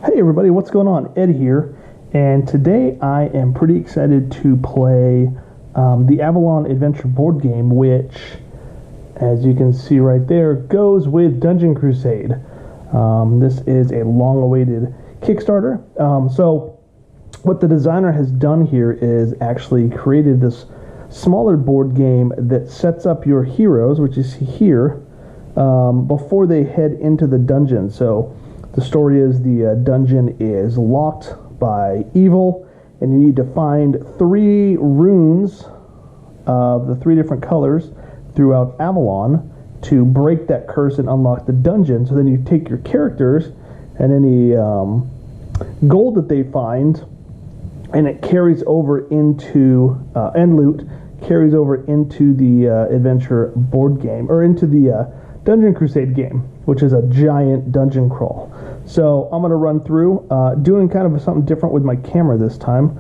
Hey everybody, what's going on? Ed here, and today I am pretty excited to play the Avalon Adventure Board Game, which, as you can see right there, goes with Dungeon Crusade. This is a long-awaited Kickstarter. So what the designer has done here is actually created this smaller board game that sets up your heroes, which you see here, before they head into the dungeon. So the story is the dungeon is locked by evil, and you need to find 3 runes of the 3 different colors throughout Avalon to break that curse and unlock the dungeon. So then you take your characters and any gold that they find, and it carries over into and loot carries over into the adventure board game, or into the Dungeon Crusade game, which is a giant dungeon crawl. So I'm going to run through, doing kind of something different with my camera this time.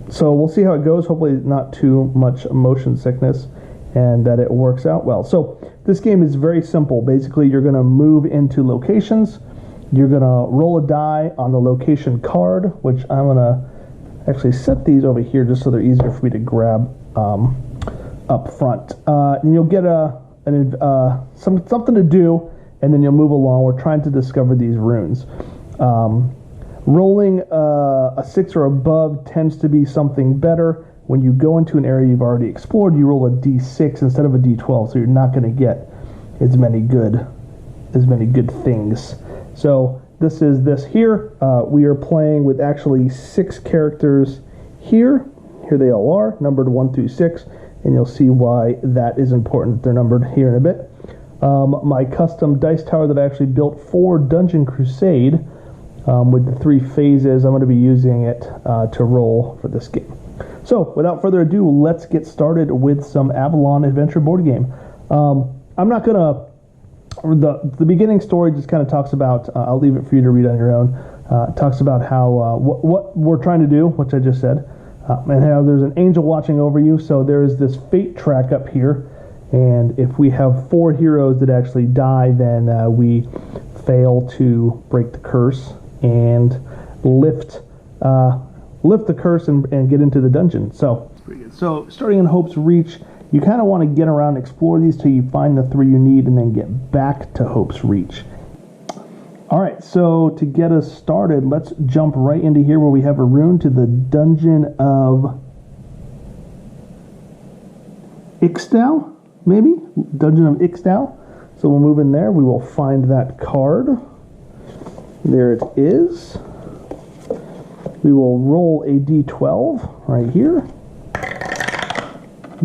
So we'll see how it goes. Hopefully not too much motion sickness, and that it works out well. So this game is very simple. Basically, you're going to move into locations. You're going to roll a die on the location card, which I'm going to actually set these over here just so they're easier for me to grab up front. And you'll get something to do, and then you'll move along. We're trying to discover these runes. Rolling a 6 or above tends to be something better. When you go into an area you've already explored, you roll a d6 instead of a d12, so you're not going to get as many good things. So this is this here. We are playing with actually 6 characters here. Here they all are, numbered 1 through 6, and you'll see why that is important. They're numbered here in a bit. My custom dice tower that I actually built for Dungeon Crusade, with the 3 phases, I'm going to be using it to roll for this game. So, without further ado, let's get started with some Avalon Adventure Board Game. I'm not going to... The beginning story just kind of talks about... I'll leave it for you to read on your own. Talks about how what we're trying to do, which I just said, and how there's an angel watching over you. So there is this fate track up here, and if we have 4 heroes that actually die, then we fail to break the curse and lift the curse and get into the dungeon. So starting in Hope's Reach, you kind of want to get around, explore these till you find the 3 you need, and then get back to Hope's Reach. Alright, so to get us started, let's jump right into here where we have a rune to the Dungeon of Ixtal, maybe? Dungeon of Ixtal. So we'll move in there. We will find that card. There it is. We will roll a d12 right here.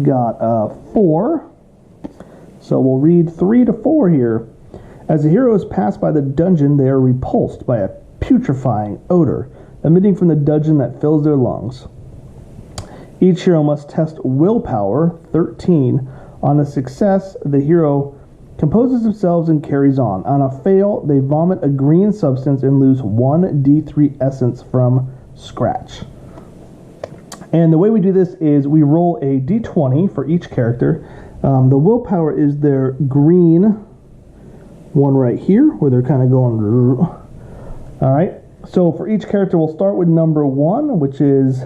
Got a 4. So we'll read 3 to 4 here. As the heroes pass by the dungeon, they are repulsed by a putrefying odor emitting from the dungeon that fills their lungs. Each hero must test willpower, 13. On a success, the hero composes themselves and carries on. On a fail, they vomit a green substance and lose 1 d3 essence from scratch. And the way we do this is we roll a d20 for each character. The willpower is their green one right here, where they're kind of going. Alright, so for each character, we'll start with number 1, which is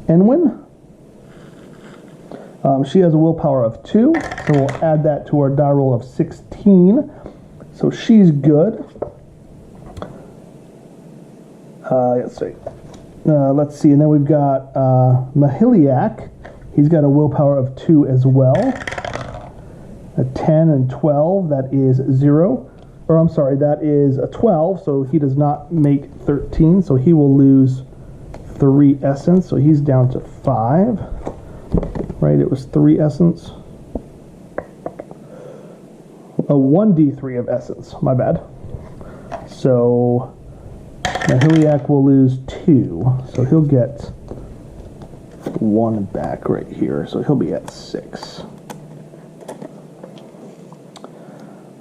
Enwyn. She has a willpower of 2, so we'll add that to our die roll of 16. So she's good. Let's see, and then we've got Mahiliak. He's got a willpower of 2 as well. A 10 and 12, that is 0. Or I'm sorry, that is a 12, so he does not make 13, so he will lose 3 essence, so he's down to 5. Right, it was 3 essence. A 1d3 of essence, my bad. So Mahiliak will lose 2, so he'll get 1 back right here, so he'll be at 6.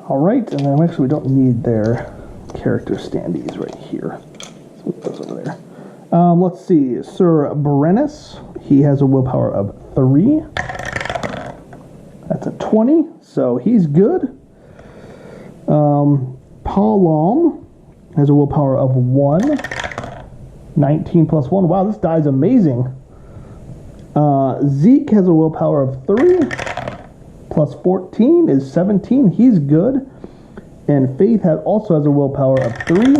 Alright, and then actually we don't need their character standees right here. So those over there. Let's see, Sir Berenis, he has a willpower of 3. That's a 20, so he's good. Paulom, has a willpower of 1. 19 plus 1. Wow, this die is amazing. Zeke has a willpower of 3. Plus 14 is 17. He's good. And Faith also has a willpower of 3.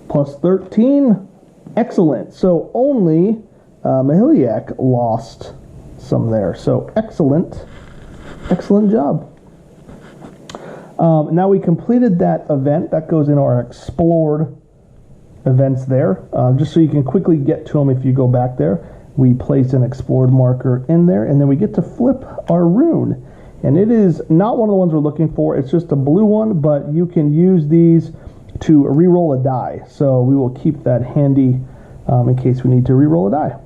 Plus 13. Excellent. So only Mahiliak lost some there. So excellent. Excellent job. Now we completed that event. That goes in our explored events there. Just so you can quickly get to them if you go back there. We place an explored marker in there, and then we get to flip our rune. And it is not one of the ones we're looking for. It's just a blue one, but you can use these to re-roll a die. So we will keep that handy in case we need to re-roll a die.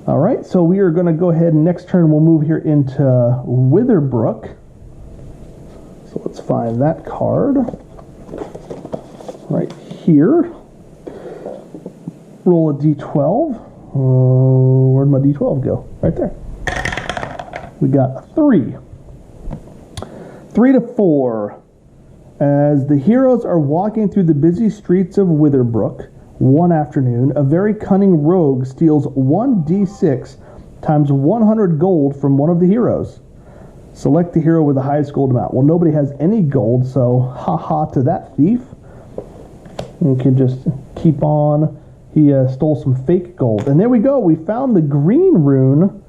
All right, so we are going to go ahead and next turn we'll move here into Witherbrook. So let's find that card right here. Roll a d12. Where'd my d12 go? Right there. We got a 3. 3 to 4. As the heroes are walking through the busy streets of Witherbrook one afternoon, a very cunning rogue steals 1d6 times 100 gold from one of the heroes. Select the hero with the highest gold amount. Well, nobody has any gold, so haha to that thief. You can just keep on. He stole some fake gold. And there we go. We found the green rune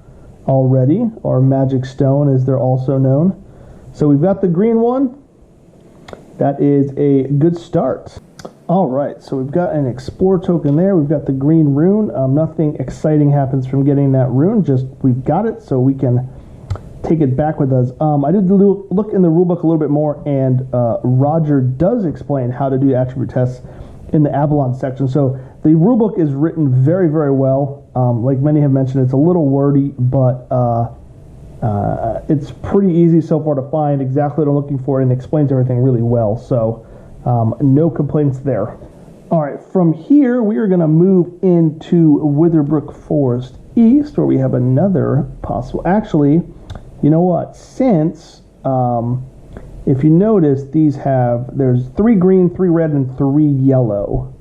already, or magic stone as they're also known. So we've got the green one. That is a good start. All right, so we've got an explore token there. We've got the green rune. Nothing exciting happens from getting that rune. Just we've got it, so we can take it back with us. I did look in the rulebook a little bit more, and Roger does explain how to do attribute tests in the Avalon section. So the rulebook is written very, very well. Like many have mentioned, it's a little wordy, but it's pretty easy so far to find exactly what I'm looking for, and explains everything really well. So no complaints there. All right, from here we are going to move into Witherbrook Forest East, where we have another possible. Actually, you know what? Since if you notice, there's 3 green, 3 red, and 3 yellow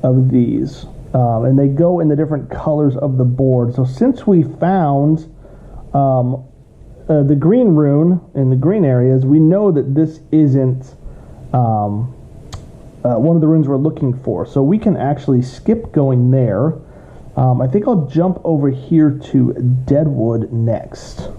of these. And they go in the different colors of the board. So since we found the green rune in the green areas, we know that this isn't one of the runes we're looking for. So we can actually skip going there. I think I'll jump over here to Deadwood next.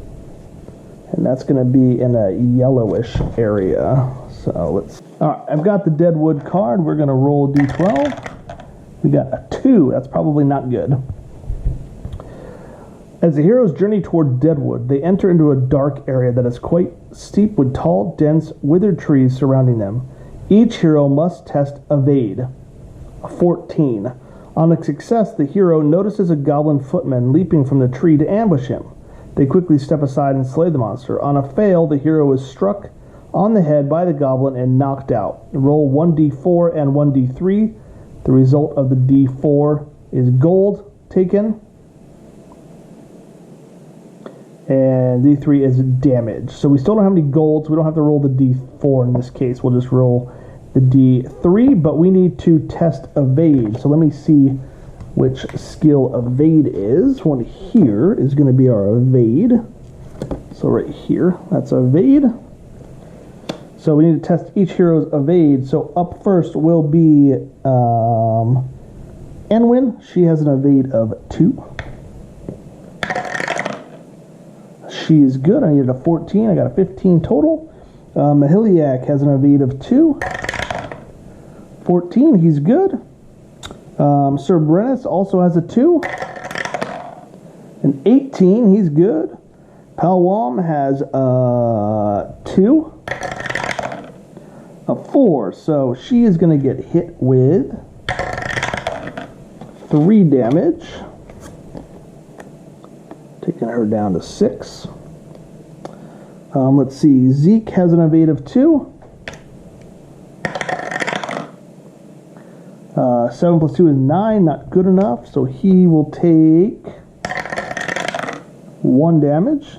And that's going to be in a yellowish area. So let's... All right, I've got the Deadwood card. We're going to roll a d12. We got a 2. That's probably not good. As the heroes journey toward Deadwood, they enter into a dark area that is quite steep with tall, dense, withered trees surrounding them. Each hero must test Evade. A 14. On a success, the hero notices a goblin footman leaping from the tree to ambush him. They quickly step aside and slay the monster. On a fail, the hero is struck on the head by the goblin and knocked out. Roll 1d4 and 1d3. The result of the d4 is gold taken, and d3 is damage. So we still don't have any gold, so we don't have to roll the d4 in this case. We'll just roll the d3, but we need to test Evade. So let me see which skill Evade is. One here is going to be our Evade. So right here, that's Evade. So we need to test each hero's Evade. So up first will be Enwyn. She has an Evade of 2. She is good. I needed a 14. I got a 15 total. Mahiliak has an Evade of 2. 14. He's good. Sir Brennis also has a 2. An 18. He's good. Palwam has a 2. A 4. So she is going to get hit with 3 damage. Taking her down to 6. Let's see. Zeke has an Evade of 2. 7 plus 2 is 9. Not good enough. So he will take 1 damage.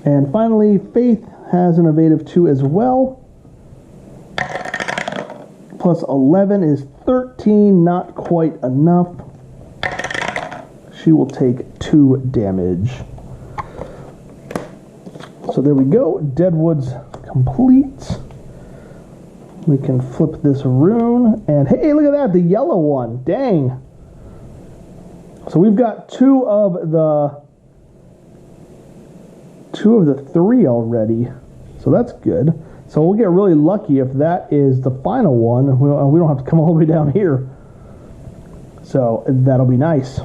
And finally, Faith has an Evade of 2 as well. plus 11 is 13, not quite enough. She will take 2 damage. So there we go, Deadwood's complete. We can flip this rune, and hey, look at that, the yellow one, dang. So we've got two of the 3 already, so that's good. So we'll get really lucky if that is the final one. We don't have to come all the way down here. So that'll be nice.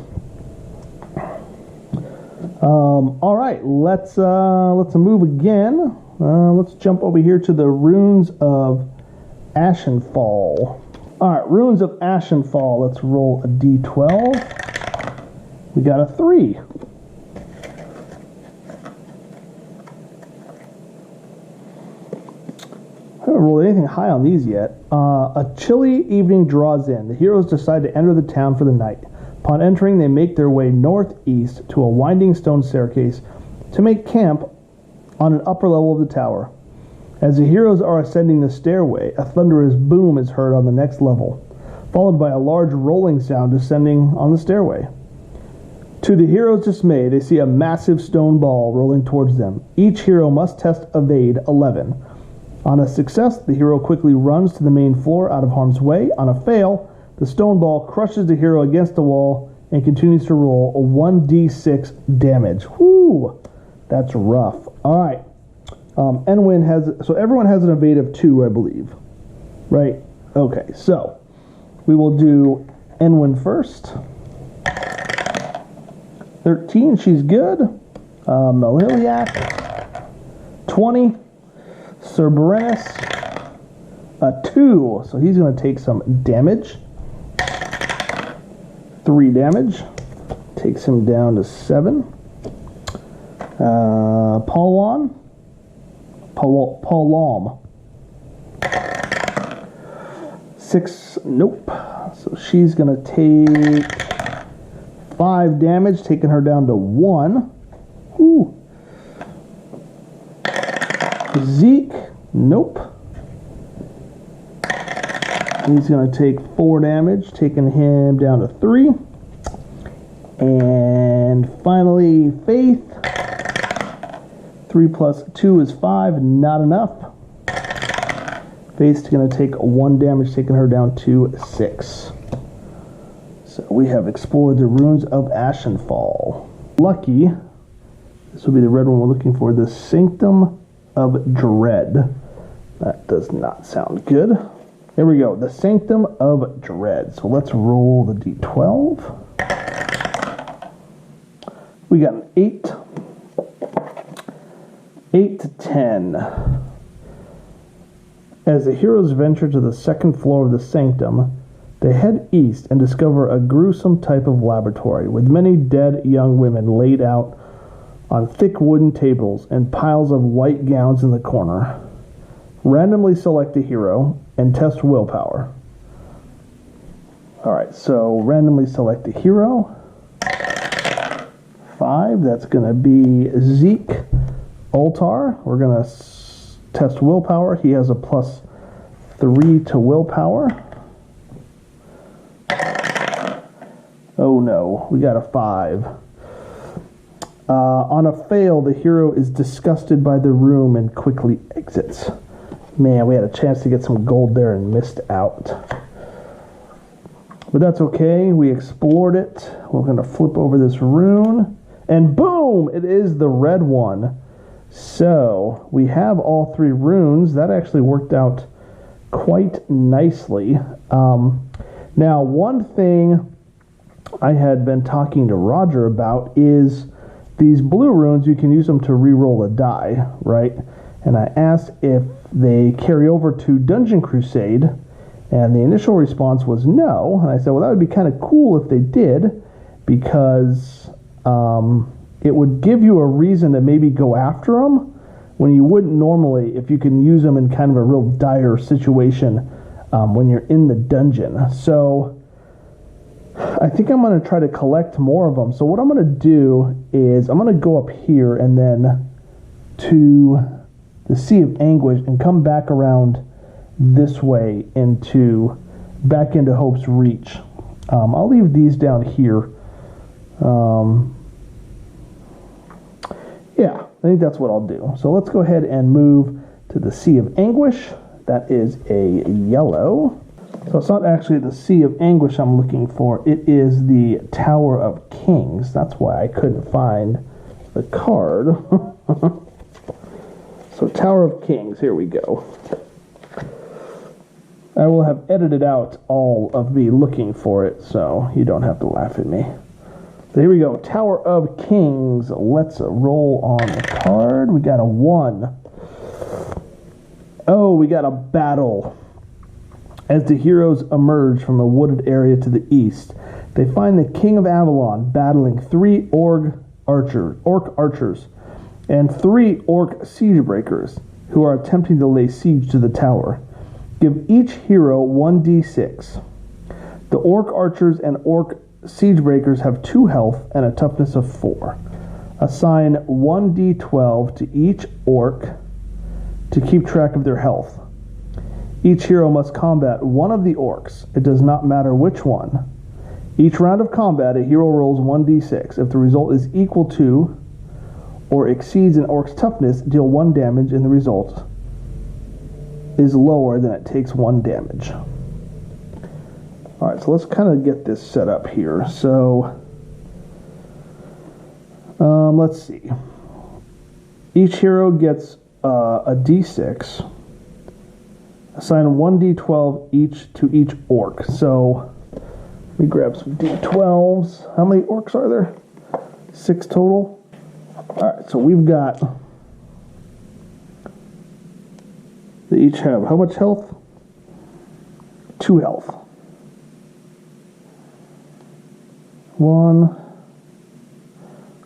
All right, let's move again. Let's jump over here to the runes of Ashenfall. All right, runes of Ashenfall. Let's roll a d12. We got a 3. I haven't rolled anything high on these yet. A chilly evening draws in. The heroes decide to enter the town for the night. Upon entering, they make their way northeast to a winding stone staircase to make camp on an upper level of the tower. As the heroes are ascending the stairway, a thunderous boom is heard on the next level, followed by a large rolling sound descending on the stairway. To the heroes' dismay, they see a massive stone ball rolling towards them. Each hero must test Evade 11. On a success, the hero quickly runs to the main floor out of harm's way. On a fail, the stone ball crushes the hero against the wall and continues to roll a 1d6 damage. Whoo! That's rough. All right. Enwin has... So everyone has an evade of 2, I believe. Right? Okay, so we will do Enwin first. 13, she's good. Meliliac, 20. Cerberus, a 2. So he's going to take some damage. 3 damage. Takes him down to 7. Paulom. 6. Nope. So she's going to take 5 damage, taking her down to 1. Ooh. Zeke, nope. He's going to take 4 damage, taking him down to 3. And finally, Faith. 3 plus 2 is 5, not enough. Faith's going to take 1 damage, taking her down to 6. So we have explored the runes of Ashenfall. Lucky, this will be the red one we're looking for, the Sanctum of Dread. That does not sound good. There we go, the Sanctum of Dread. So let's roll the d12. We got an 8. 8 to 10. As the heroes venture to the second floor of the Sanctum, they head east and discover a gruesome type of laboratory with many dead young women laid out on thick wooden tables and piles of white gowns in the corner. Randomly select a hero and test willpower. Alright, so randomly select a hero. 5, that's going to be Zeke Ultar. We're going to test willpower. He has a plus 3 to willpower. Oh no, we got a 5. On a fail, the hero is disgusted by the room and quickly exits. Man, we had a chance to get some gold there and missed out. But that's okay. We explored it. We're going to flip over this rune. And boom! It is the red one. So, we have all 3 runes. That actually worked out quite nicely. Now, one thing I had been talking to Roger about is these blue runes, you can use them to re-roll a die, right? And I asked if they carry over to Dungeon Crusade, and the initial response was no. And I said, well, that would be kind of cool if they did, because it would give you a reason to maybe go after them when you wouldn't normally, if you can use them in kind of a real dire situation when you're in the dungeon. So I think I'm going to try to collect more of them. So what I'm going to do is I'm going to go up here and then to the Sea of Anguish and come back around this way back into Hope's Reach. I'll leave these down here. Yeah, I think that's what I'll do. So let's go ahead and move to the Sea of Anguish. That is a yellow. So it's not actually the Sea of Anguish I'm looking for. It is the Tower of Kings. That's why I couldn't find the card. So Tower of Kings, here we go. I will have edited out all of me looking for it, so you don't have to laugh at me. So here we go, Tower of Kings. Let's roll on the card. We got a 1. Oh, we got a battle. As the heroes emerge from a wooded area to the east, they find the King of Avalon battling 3 orc archers and 3 orc siege breakers who are attempting to lay siege to the tower. Give each hero 1d6. The orc archers and orc siege breakers have 2 health and a toughness of 4. Assign 1d12 to each orc to keep track of their health. Each hero must combat one of the orcs. It does not matter which one. Each round of combat, a hero rolls 1d6. If the result is equal to or exceeds an orc's toughness, deal 1 damage, and the result is lower than it takes 1 damage. Alright, so let's kind of get this set up here. So, let's see. Each hero gets a d6. Assign 1d12 each to each orc. So, let me grab some d12s. How many orcs are there? 6 total. Alright, so we've got... They each have how much health? 2 health. 1.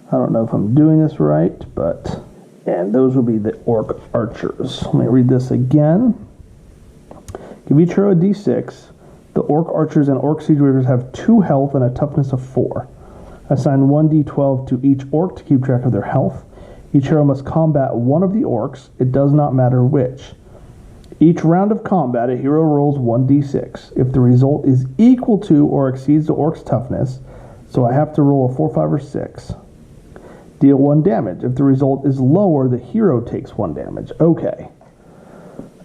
I don't know if I'm doing this right, but... And those will be the orc archers. Let me read this again. Give each hero a d6. The orc archers and orc siege breakers have 2 health and a toughness of 4. Assign 1d12 to each orc to keep track of their health. Each hero must combat one of the orcs. It does not matter which. Each round of combat, a hero rolls 1d6. If the result is equal to or exceeds the orc's toughness, so I have to roll a 4, 5, or 6, deal 1 damage. If the result is lower, the hero takes 1 damage. Okay.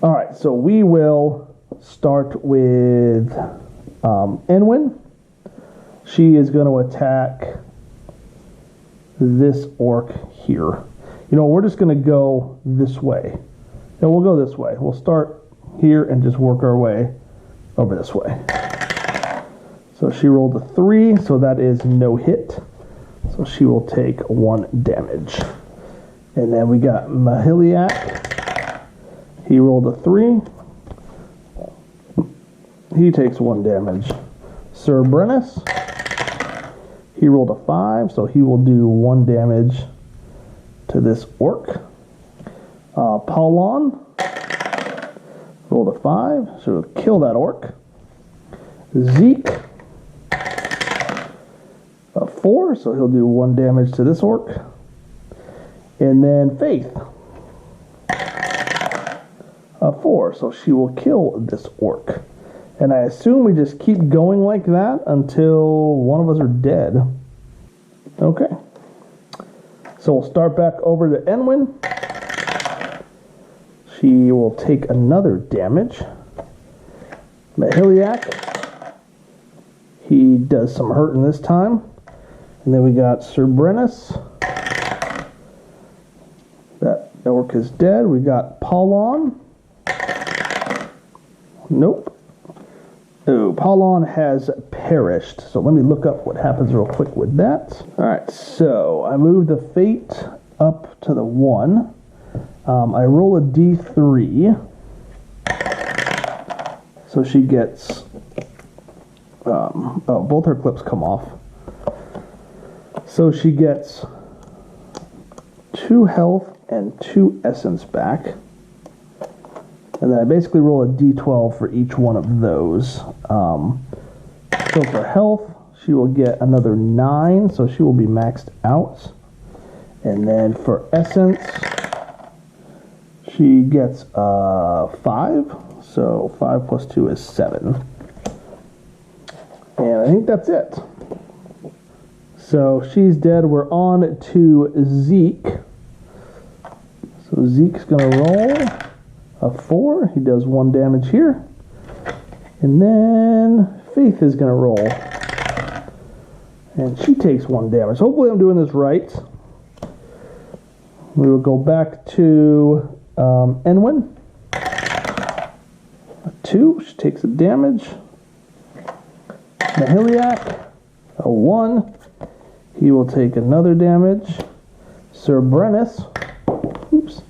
Alright, so we will start with Enwyn. She is going to attack this orc here. You know, we're just going to go this way. And we'll go this way. We'll start here and just work our way over this way. So she rolled a 3, so that is no hit. So she will take 1 damage. And then we got Mahiliak. He rolled a 3. He takes 1 damage. Sir Brennus. He rolled a 5, so he will do 1 damage to this orc. Paulon rolled a 5, so he'll kill that orc. Zeke, a 4, so he'll do 1 damage to this orc. And then Faith, a 4, so she will kill this orc. And I assume we just keep going like that until one of us are dead. Okay. So we'll start back over to Enwyn. She will take another damage. Mahiliak, he does some hurting this time. And then we got Sir Brennus. That orc is dead. We got Paulon. Nope. Oh, Paulon has perished. So let me look up what happens real quick with that. Alright, so I move the fate up to the 1. I roll a d3. So she gets... oh, both her clips come off. So she gets 2 health and 2 essence back. And then I basically roll a d12 for each one of those. So for health, she will get another 9, so she will be maxed out. And then for essence, she gets 5, So 5 plus 2 is 7. And I think that's it. So she's dead. We're on to Zeke. So Zeke's going to roll a 4. He does 1 damage here. And then Faith is going to roll. And she takes 1 damage. Hopefully I'm doing this right. We will go back to Enwin. A 2. She takes a damage. Nihiliac. A 1. He will take another damage. Sir Brennus. Oops.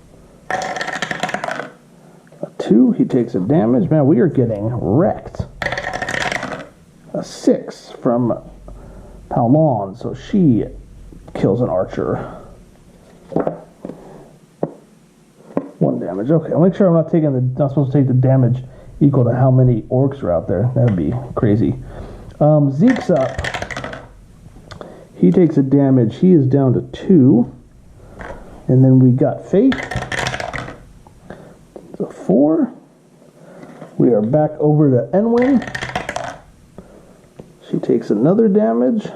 A 2. He takes a damage. Man, we are getting wrecked. A 6 from Avalon. So she kills an archer. 1 damage. Okay, I'll make sure I'm not supposed to take the damage equal to how many orcs are out there. That'd be crazy. Zeke's up. He takes a damage. He is down to 2. And then we got Faith. It's a 4. We are back over to Enwin. She takes another damage.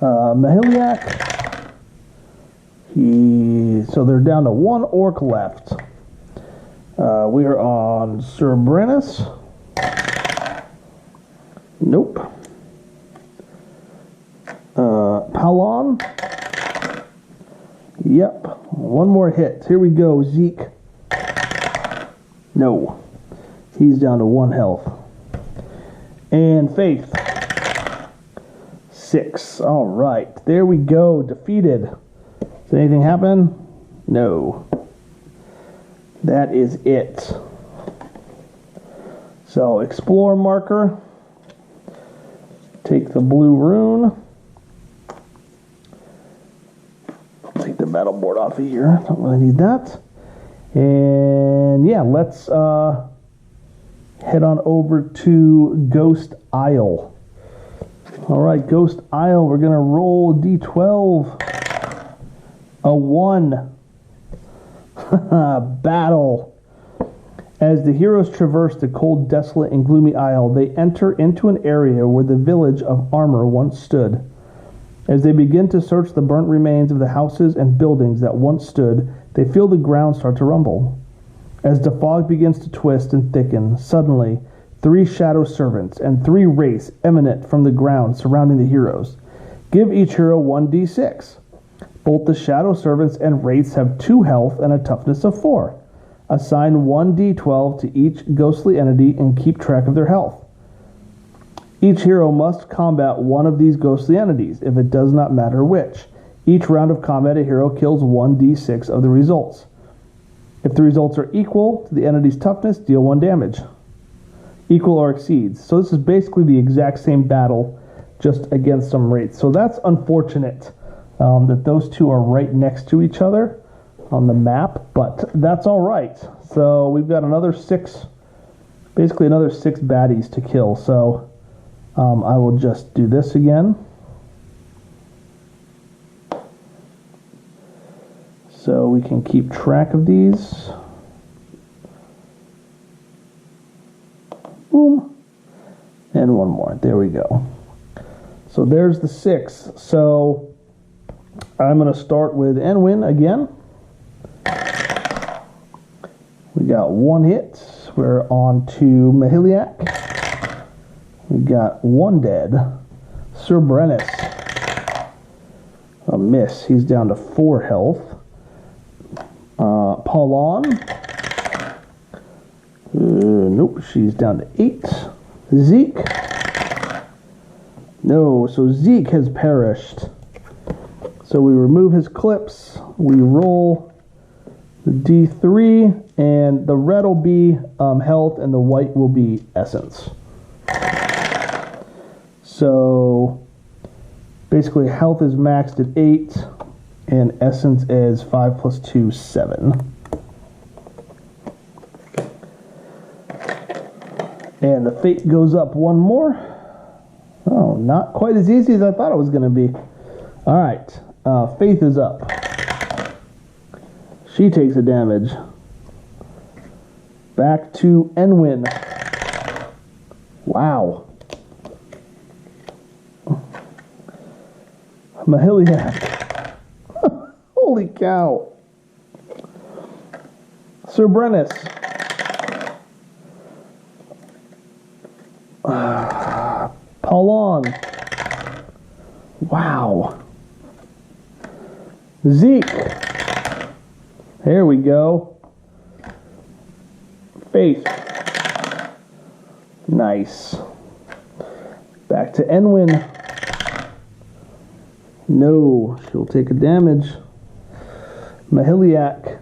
Mahiliak. So they're down to 1 orc left. We are on Sir Brennus. Nope. Palon. Yep. 1 more hit. Here we go, Zeke. No. He's down to 1 health. And Faith. 6. All right. There we go. Defeated. Does anything happen? No. That is it. So, explore marker. Take the blue rune. Take the battle board off of here. Don't really need that. And yeah, let's head on over to Ghost Isle. All right, Ghost Isle. We're gonna roll D12. A 1. Battle. As the heroes traverse the cold, desolate, and gloomy isle, they enter into an area where the village of Armor once stood. As they begin to search the burnt remains of the houses and buildings that once stood, they feel the ground start to rumble. As the fog begins to twist and thicken, suddenly, 3 shadow servants and 3 wraiths emanate from the ground surrounding the heroes. Give each hero 1d6. Both the shadow servants and wraiths have 2 health and a toughness of 4. Assign 1d12 to each ghostly entity and keep track of their health. Each hero must combat one of these ghostly entities, if it does not matter which. Each round of combat, a hero kills 1d6 of the results. If the results are equal to the entity's toughness, deal 1 damage. Equal or exceeds. So this is basically the exact same battle, just against some wraiths. So that's unfortunate that those 2 are right next to each other on the map, but that's all right. So we've got another 6, basically another 6 baddies to kill. So I will just do this again. So we can keep track of these. Boom. And 1 more. There we go. So there's the 6. So I'm going to start with Enwin again. We got 1 hit. We're on to Mahiliak. We got 1 dead. Sir Brennus. A miss. He's down to 4 health. Paulon. Nope, she's down to 8. Zeke. No, so Zeke has perished. So we remove his clips. We roll the D3, and the red will be health, and the white will be essence. So basically health is maxed at 8, and essence is 5 plus 2, 7. And the fate goes up 1 more. Oh, not quite as easy as I thought it was going to be. All right, Faith is up. She takes a damage. Back to Enwin. Wow. Mahiliac. Holy cow. Sir Brennis. Paulon. Wow. Zeke. There we go. Faith. Nice. Back to Enwin. No, she'll take a damage. Mahiliac.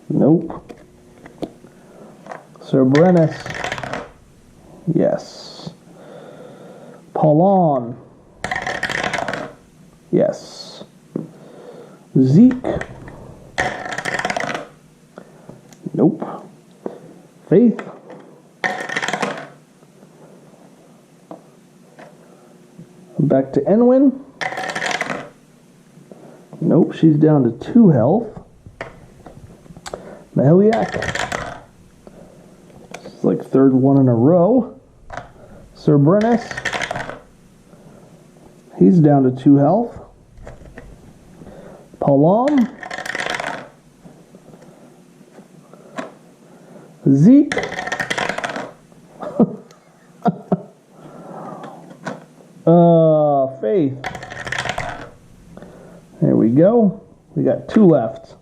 Nope. Sir Brennis. Yes. Paulon. Yes. Zeke. Nope. Faith. Back to Enwin. Nope, she's down to 2 health. Mahiliac. It's like third one in a row. Sir Brennis. He's down to 2 health. Paulon. Zeke. Faith. There we go. We got 2 left.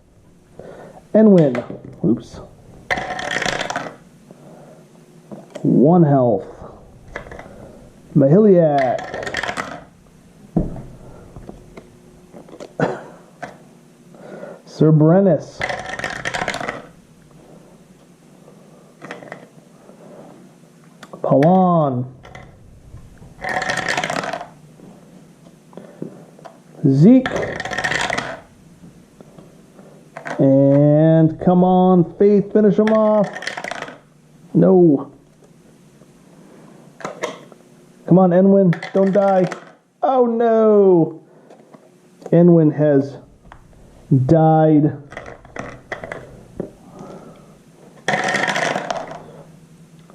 Enwin. Oops. 1 health. Mahiliac. Sir Brennis. Paulon. Zeke. And come on, Faith, finish him off. No. Come on, Enwin, don't die. Oh no. Enwin has died.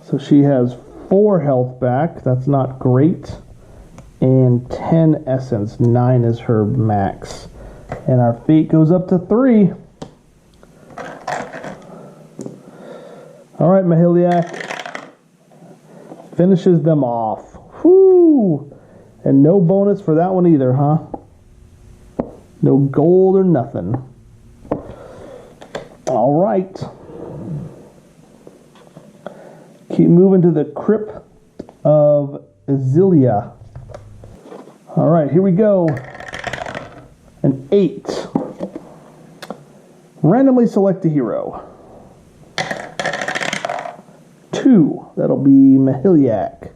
So she has 4 health back. That's not great. And 10 essence. 9 is her max. And our fate goes up to 3. Alright, Mahiliac. Finishes them off. Whoo! And no bonus for that one either, huh? No gold or nothing. Alright. Keep moving to the Crypt of Azilia. Alright, here we go. An 8. Randomly select a hero. 2. That'll be Mahiliac.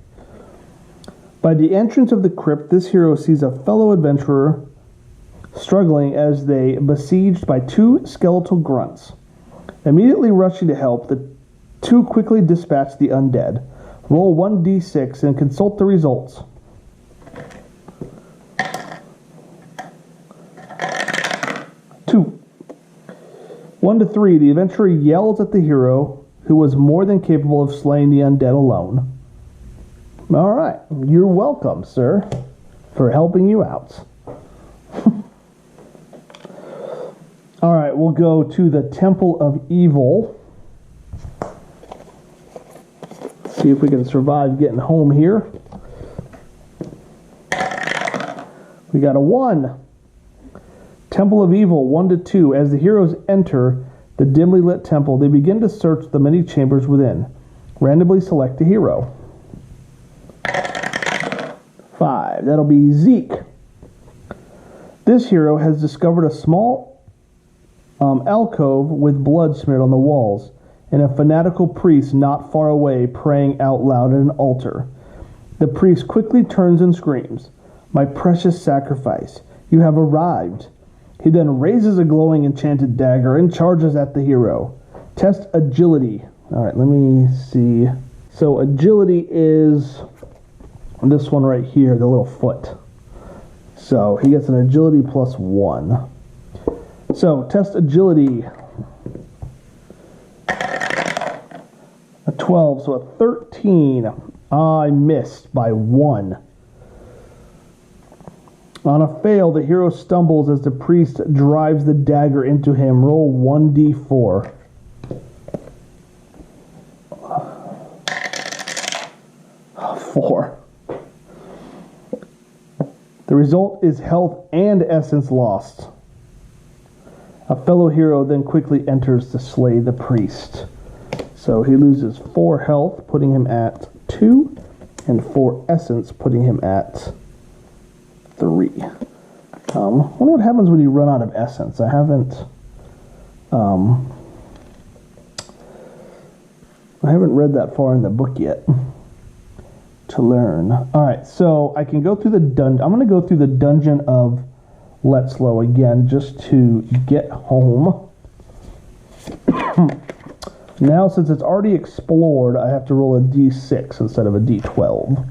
By the entrance of the crypt, this hero sees a fellow adventurer struggling as they besieged by 2 skeletal grunts. Immediately rushing to help, the 2 quickly dispatch the undead. Roll 1d6 and consult the results. 2. 1 to 3. The adventurer yells at the hero, who was more than capable of slaying the undead alone. Alright, you're welcome, sir, for helping you out. Alright, we'll go to the Temple of Evil. See if we can survive getting home here. We got a 1. Temple of Evil, 1 to 2. As the heroes enter the dimly lit temple, they begin to search the many chambers within. Randomly select a hero. 5. That'll be Zeke. This hero has discovered a small alcove with blood smeared on the walls, and a fanatical priest not far away praying out loud at an altar. The priest quickly turns and screams, "My precious sacrifice, you have arrived." He then raises a glowing enchanted dagger and charges at the hero. Test agility. Alright, let me see. So agility is this one right here, the little foot. So he gets an agility plus 1. So test agility. A 12, so a 13. I missed by 1. On a fail, the hero stumbles as the priest drives the dagger into him. Roll 1d4. Four. The result is health and essence lost. A fellow hero then quickly enters to slay the priest. So he loses 4 health, putting him at 2, and 4 essence, putting him at 3. I wonder what happens when you run out of essence. I haven't read that far in the book yet to learn. All right, so I can go through the dungeon. I'm going to go through the dungeon of Letzlow again just to get home. Now, since it's already explored, I have to roll a d6 instead of a d12.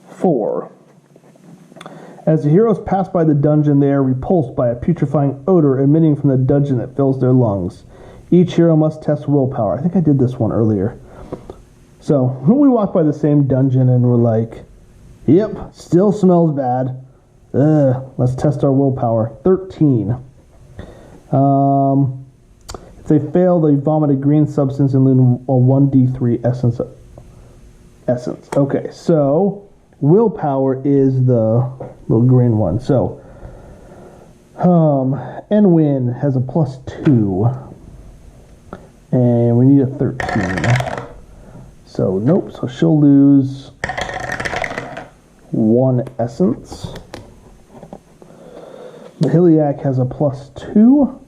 4. As the heroes pass by the dungeon, they are repulsed by a putrefying odor emitting from the dungeon that fills their lungs. Each hero must test willpower. I think I did this one earlier. So, we walk by the same dungeon and we're like, yep, still smells bad. Let's test our willpower. 13. If they fail, they vomit a green substance and lose a 1d3 essence. Okay, so willpower is the little green one. So, Enwin has a +2. And we need a 13. So, nope. So she'll lose 1 essence. Mahiliak has a +2.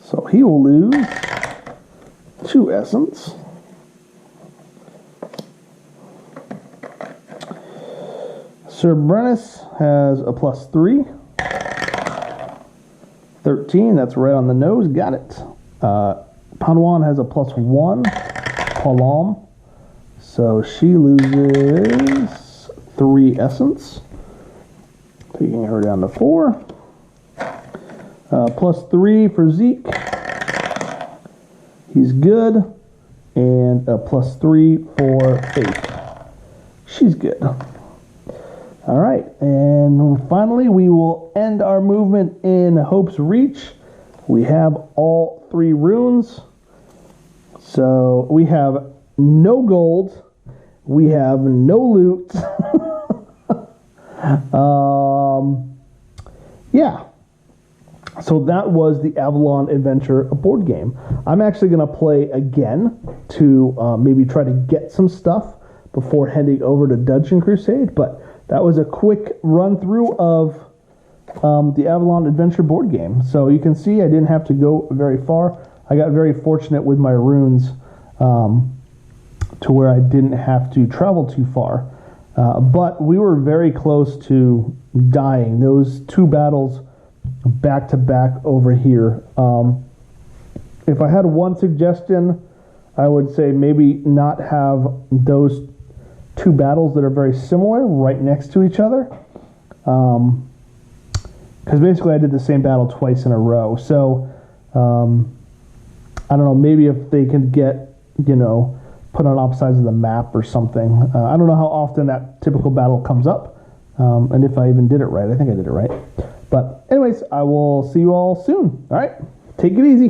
So he will lose 2 essence. Sir Brennus has a +3. 13, that's right on the nose, got it. Panwan has a +1, Palam. So she loses 3 essence, taking her down to 4. +3 for Zeke. He's good. And a +3 for Faith. She's good. All right, and finally we will end our movement in Hope's Reach. We have all 3 runes. So we have no gold. We have no loot. Yeah. So that was the Avalon Adventure board game. I'm actually going to play again to maybe try to get some stuff before heading over to Dungeon Crusade, but that was a quick run through of the Avalon Adventure board game. So you can see I didn't have to go very far. I got very fortunate with my runes to where I didn't have to travel too far. But we were very close to dying. Those 2 battles back to back over here. If I had one suggestion, I would say maybe not have those 2 battles that are very similar right next to each other. Because basically I did the same battle twice in a row. So, I don't know, maybe if they could get, put on opposite sides of the map or something. I don't know how often that typical battle comes up, and if I even did it right. I think I did it right. But anyways, I will see you all soon. All right, take it easy.